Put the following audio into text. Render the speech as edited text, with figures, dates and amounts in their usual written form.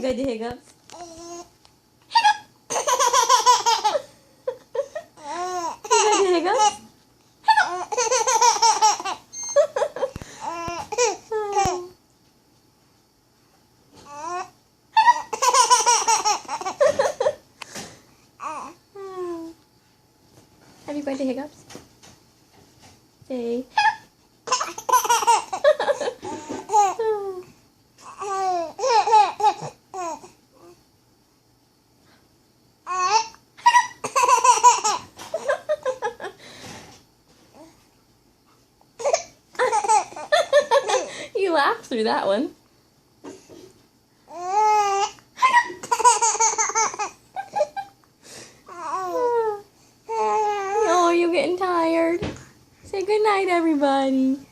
good to hiccups? You good to hiccups? Have you got the hiccups? Say. You laughed through that one. Oh, you're getting tired. Say good night, everybody.